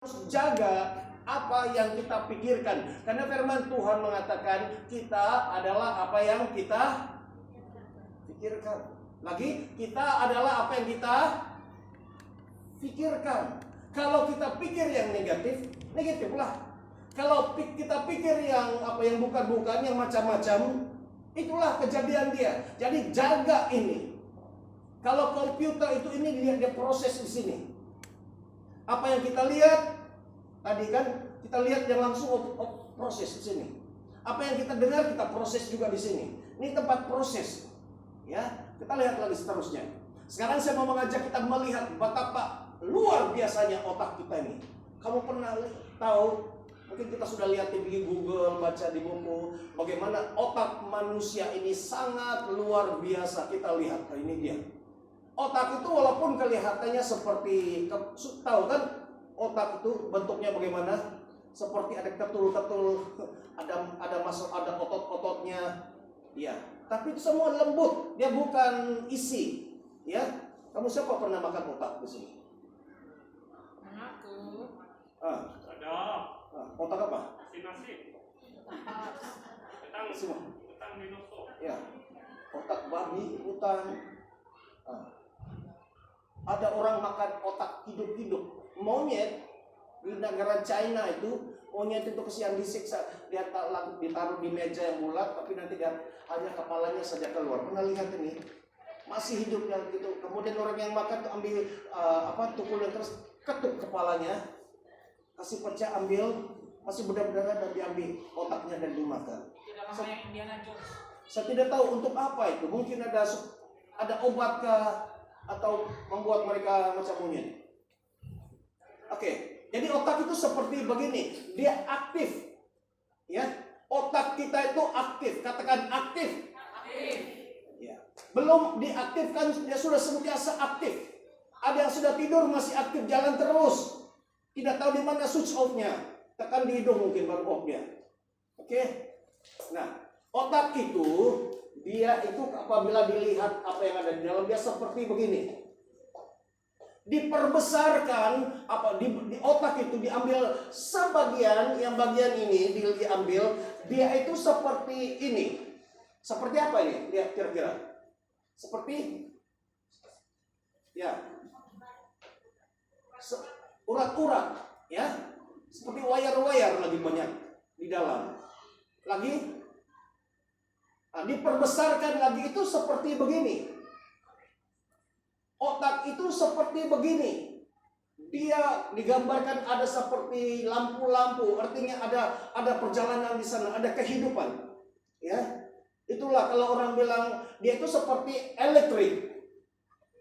harus jaga apa yang kita pikirkan, karena firman Tuhan mengatakan kita adalah apa yang kita pikirkan. Lagi, kita adalah apa yang kita pikirkan. Kalau kita pikir yang negatif, negatif lah. Kalau kita pikir yang apa yang bukan-bukan, yang macam-macam, itulah kejadian dia. Jadi jaga ini. Kalau komputer itu ini dia proses di sini. Apa yang kita lihat tadi kan kita lihat yang langsung proses di sini. Apa yang kita dengar kita proses juga di sini. Ini tempat proses. Ya, kita lihat lagi seterusnya. Sekarang saya mau mengajak kita melihat betapa luar biasanya otak kita ini. Kamu pernah tahu? Mungkin kita sudah lihat di Google, baca di buku, bagaimana otak manusia ini sangat luar biasa. Kita lihat, ini dia. Otak itu walaupun kelihatannya seperti, tahu kan otak itu bentuknya bagaimana? Seperti ada ketul-ketul, ada masuk, ada otot-ototnya, ya. Tapi itu semua lembut, dia bukan isi, ya. Kamu siapa pernah makan otak di sini? Aku. Ada. Otak apa? Nasi. Ketang dinosaur. Ya. Otak babi, hutan. Ada orang makan otak hidup-hidup. Monyet di negara China itu, monyet itu kesian disiksa, dia ditaruh di meja yang bulat, tapi nanti dia hanya kepalanya saja keluar. Pernah lihat ini? Masih hidup dan gitu. Kemudian orang yang makan tuh ambil tukul yang terus ketuk kepalanya, kasih pecah, ambil, masih berdarah dan diambil otaknya dan dimakan. Saya tidak tahu untuk apa itu. Mungkin ada obat kah? Atau membuat mereka macam monyet. Oke, jadi otak itu seperti begini, dia aktif, ya. Otak kita itu aktif, katakan aktif. Aktif. Ya. Belum diaktifkan, dia sudah sentiasa aktif. Ada yang sudah tidur masih aktif, jalan terus. Tidak tahu di mana switch off-nya. Tekan di hidung mungkin baru off-nya. Oke. Nah, otak itu dia itu apabila dilihat apa yang ada di dalam dia seperti begini. Diperbesarkan di otak itu diambil sebagian, yang bagian ini diambil, dia itu seperti ini. Seperti apa ini? Lihat kira-kira. Seperti ya. Urat-urat, ya. Seperti wayar-wayar lagi banyak di dalam. Lagi diperbesarkan lagi itu seperti begini. Otak itu seperti begini. Dia digambarkan ada seperti lampu-lampu, artinya ada perjalanan di sana, ada kehidupan. Ya. Itulah kalau orang bilang dia itu seperti elektrik.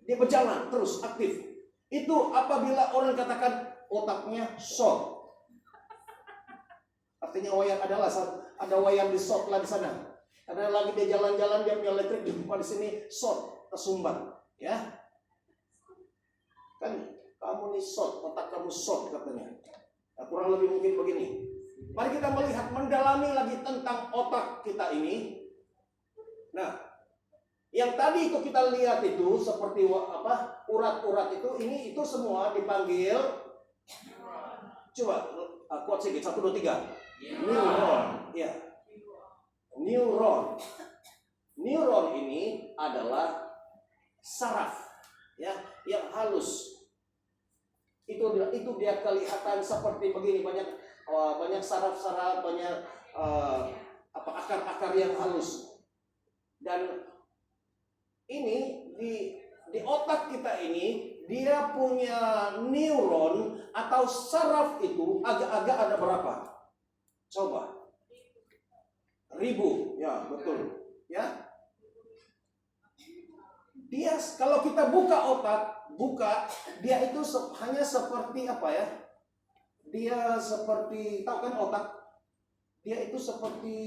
Dia berjalan terus aktif. Itu apabila orang katakan otaknya short. Artinya wayar ada wayar di short lah di sana. Ada lagi dia jalan-jalan, dia punya elektrik di depan di sini, short, tersumbat, ya. Kan kamu nih short, otak kamu short katanya. Nah, kurang lebih mungkin begini. Mari kita melihat, mendalami lagi tentang otak kita ini. Nah, yang tadi itu kita lihat itu seperti apa? Urat-urat itu semua dipanggil. Coba kuat sedikit, 1, 2, 3. Neuron, ya. Neuron ini adalah saraf, ya, yang halus. Itu dia kelihatan seperti begini, banyak saraf-saraf, banyak akar-akar yang halus. Dan ini di otak kita ini dia punya neuron atau saraf itu agak-agak ada berapa? Coba. 1000, ya betul, ya. Dia kalau kita buka, dia itu hanya seperti apa ya? Dia seperti, tahu kan otak? Dia itu seperti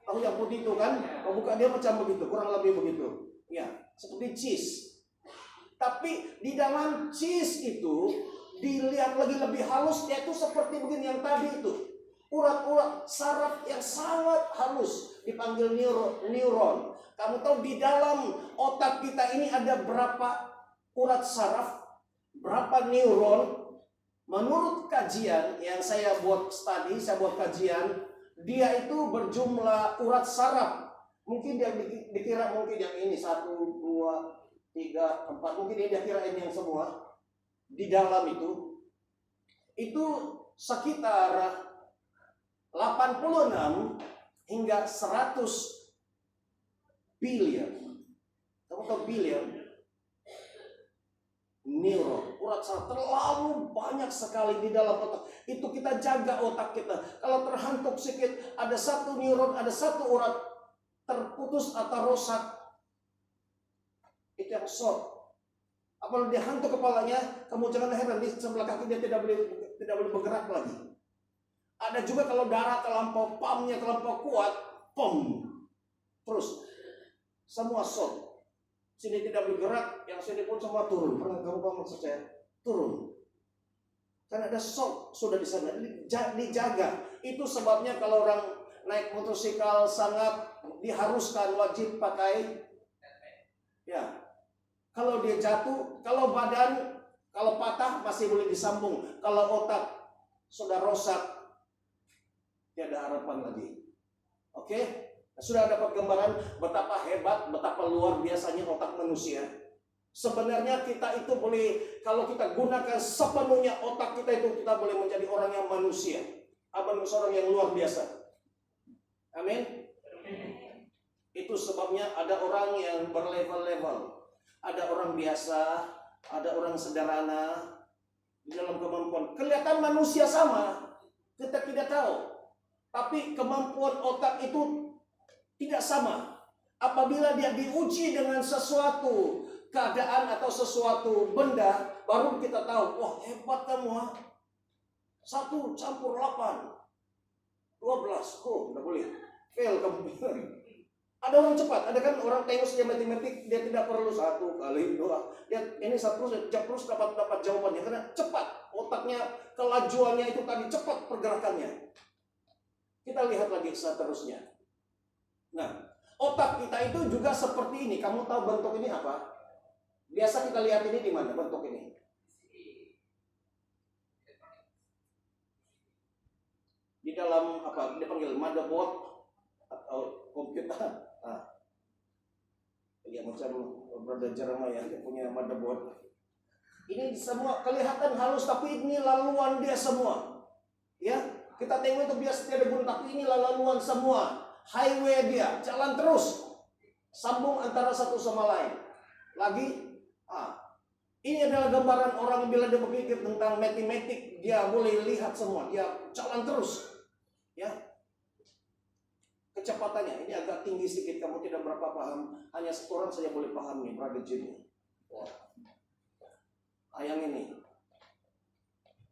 tahu yang putih itu kan? Kalau buka dia macam begitu, kurang lebih begitu, ya, seperti cheese. Tapi di dalam cheese itu dilihat lagi lebih halus, dia itu seperti begini yang tadi itu. Urat-urat saraf yang sangat halus dipanggil neuron. Kamu tahu di dalam otak kita ini ada berapa urat saraf, berapa neuron? Menurut kajian yang saya buat studi, saya buat kajian, dia itu berjumlah urat saraf. Mungkin dia dikira mungkin yang ini 1, 2, 3, 4, mungkin dia kira ini yang semua. Di dalam itu sekitar 86 hingga 100 billion. Kamu tahu billion? Neuron, urat saraf terlalu banyak sekali di dalam otak. Itu kita jaga otak kita. Kalau terhantuk sedikit, ada satu neuron, ada satu urat terputus atau rusak, itu yang shock. Apalagi dia hantu kepalanya, kamu jangan heran di sebelah kaki dia tidak boleh bergerak lagi. Ada juga kalau darah terlampau, pumpnya terlampau kuat, pom, terus semua shock. Sini tidak bergerak, yang sini pun semua turun. Pernah kamu paham maksud saya? Turun. Karena ada shock sudah di sana, dijaga. Itu sebabnya kalau orang naik motosikal sangat diharuskan wajib pakai, ya. Kalau dia jatuh, kalau badan, kalau patah masih boleh disambung. Kalau otak sudah rusak, tidak ada harapan lagi. Oke? Sudah dapat gambaran betapa hebat, betapa luar biasanya otak manusia. Sebenarnya kita itu boleh, kalau kita gunakan sepenuhnya otak kita itu, kita boleh menjadi orang yang manusia. Seorang yang luar biasa. Amin. Itu sebabnya ada orang yang berlevel-level. Ada orang biasa, ada orang sederhana di dalam kemampuan. Kelihatan manusia sama, kita tidak tahu. Tapi kemampuan otak itu tidak sama. Apabila dia diuji dengan sesuatu keadaan atau sesuatu benda, baru kita tahu, wah hebat kamu ha. 1 campur 8, 12, tidak boleh. Fail kamu. Ada orang cepat, ada kan orang teknis dia matematik, dia tidak perlu 1 kali 2. Dia ini 1 terus dapat jawabannya karena cepat. Otaknya, kelajuannya itu tadi cepat pergerakannya. Kita lihat lagi seterusnya. Nah, otak kita itu juga seperti ini. Kamu tahu bentuk ini apa? Biasa kita lihat ini di mana bentuk ini? Di dalam apa? Dipanggil motherboard atau komputer. Ya macam Brother Jeremiah dia punya motherboard. Ini semua kelihatan halus, tapi ini laluan dia semua. Ya, kita tengok itu biasa tidak ada guna, tapi ini laluan semua. Highway dia, jalan terus, sambung antara satu sama lain. Lagi, ini adalah gambaran orang bila dia berpikir tentang matematik, dia boleh lihat semua, dia jalan terus. Ya, kecepatannya ini agak tinggi sedikit, kamu tidak berapa paham, hanya satu orang saja boleh paham nih, Brother Jimmy. Wah, ayang ini.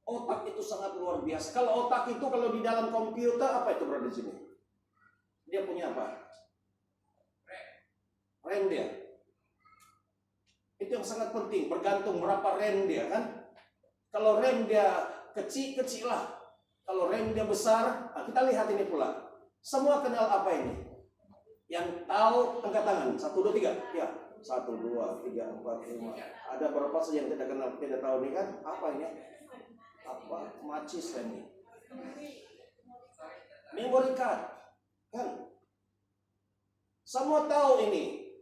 Otak itu sangat luar biasa. Kalau otak itu kalau di dalam komputer apa itu Brother Jimmy? Dia punya apa? RAM dia. Itu yang sangat penting, bergantung berapa RAM dia kan. Kalau RAM dia kecil lah. Kalau RAM dia besar, kita lihat ini pula. Semua kenal apa ini? Yang tahu angkat tangan. 1, 2, 3. Ya. 1, 2, 3, 4, 5. Ada berapa saja yang tidak kenal, tidak tahu nih kan? Apa ini? Apa? Macis ini. Memory card. Kan? Semua tahu ini.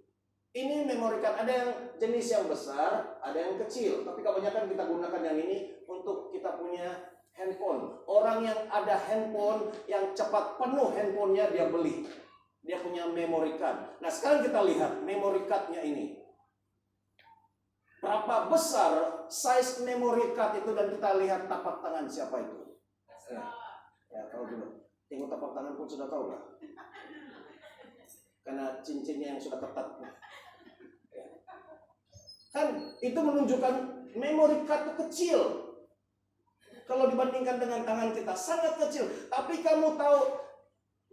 Ini memory card. Ada yang jenis yang besar, ada yang kecil. Tapi kebanyakan kita gunakan yang ini untuk kita punya handphone. Orang yang ada handphone yang cepat penuh handphonenya dia beli. Dia punya memory card. Nah sekarang kita lihat memory cardnya ini. Berapa besar size memory card itu, dan kita lihat tapak tangan siapa itu. Ya tahu dulu. Tengok tapak tangan pun sudah tahu lah. Karena cincinnya yang sudah ketat. Kan itu menunjukkan memory card itu kecil. Kalau dibandingkan dengan tangan kita sangat kecil. Tapi kamu tahu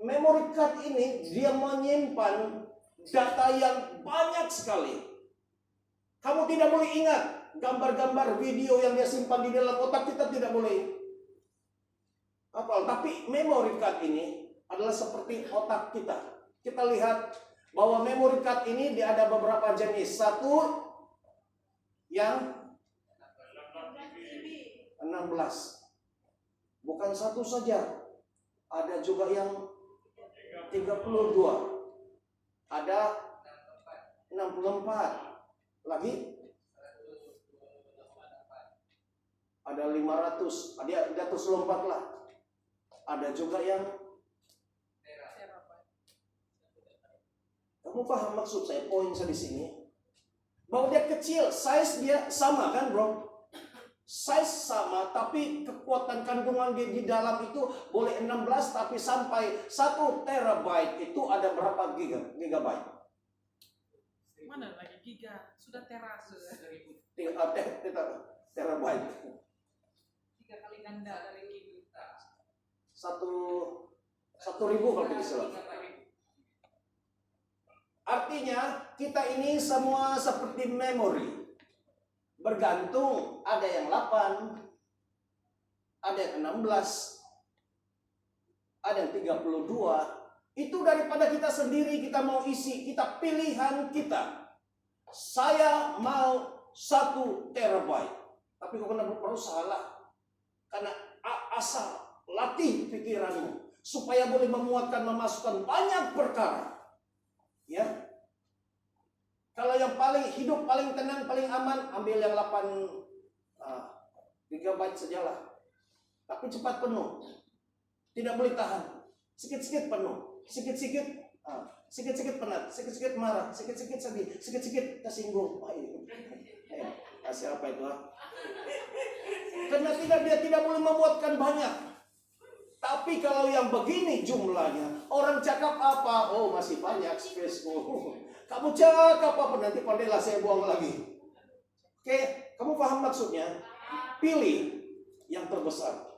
memory card ini dia menyimpan data yang banyak sekali. Kamu tidak boleh ingat gambar-gambar video yang dia simpan di dalam otak, kita tidak boleh hafal. Tapi memory card ini adalah seperti otak kita. Kita lihat bahwa memory card ini ada beberapa jenis. Satu yang 16. Bukan satu saja. Ada juga yang 32. Ada 64. Lagi ada 500. Dia terus lompat lah. Ada juga yang, kamu paham maksud saya? Poin saya di sini bahwa dia kecil, size dia sama kan, bro? Size sama, tapi kekuatan kandungan dia di dalam itu boleh 16, tapi sampai 1 terabyte itu ada berapa gigabyte? Mana lagi giga? Sudah teras sudah. Terabyte. 3 kali ganda dari giga. 1.000 kalau tidak salah. Artinya kita ini semua seperti memori. Bergantung, ada yang 8, ada yang 16, ada yang 32. Itu daripada kita sendiri kita mau isi, kita pilihan kita. Saya mau 1 terabyte. Tapi kok kenapa perlu salah? Karena asal latih pikiranmu supaya boleh memuatkan, memasukkan banyak perkara. Ya. Kalau yang paling hidup, paling tenang, paling aman, ambil yang 8 gigabyte sajalah. Tapi cepat penuh. Tidak boleh tahan. Sikit-sikit penuh. Sikit-sikit penat. Sikit-sikit marah. Sikit-sikit sedih. Sikit-sikit tersinggung. Kasih apa itu? Karena dia tidak boleh membuatkan banyak. Tapi kalau yang begini jumlahnya, orang cakap apa? Oh, masih banyak space-ku. Kamu cakap apa? Nanti pandailah saya buang lagi. Oke, kamu paham maksudnya? Pilih yang terbesar.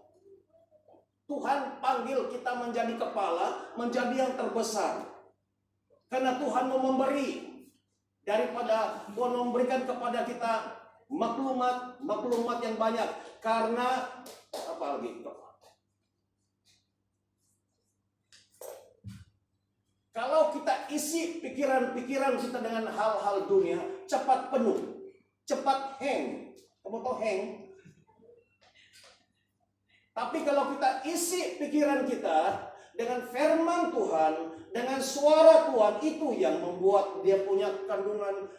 Tuhan panggil kita menjadi kepala, menjadi yang terbesar. Karena Tuhan mau memberi. Daripada Tuhan memberikan kepada kita maklumat yang banyak. Karena apa lagi? Kalau kita isi pikiran-pikiran kita dengan hal-hal dunia, cepat penuh, cepat hang. Kamu tahu hang? Tapi kalau kita isi pikiran kita dengan firman Tuhan, dengan suara Tuhan, itu yang membuat dia punya kandungan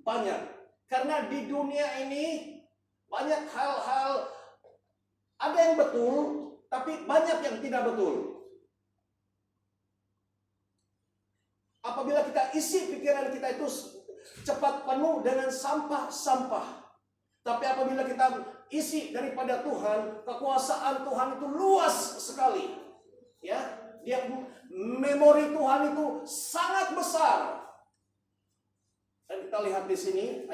banyak. Karena di dunia ini banyak hal-hal, ada yang betul, tapi banyak yang tidak betul. Apabila kita isi pikiran kita itu cepat penuh dengan sampah-sampah. Tapi apabila kita isi daripada Tuhan, kekuasaan Tuhan itu luas sekali. Ya, memori Tuhan itu sangat besar. Dan kita lihat di sini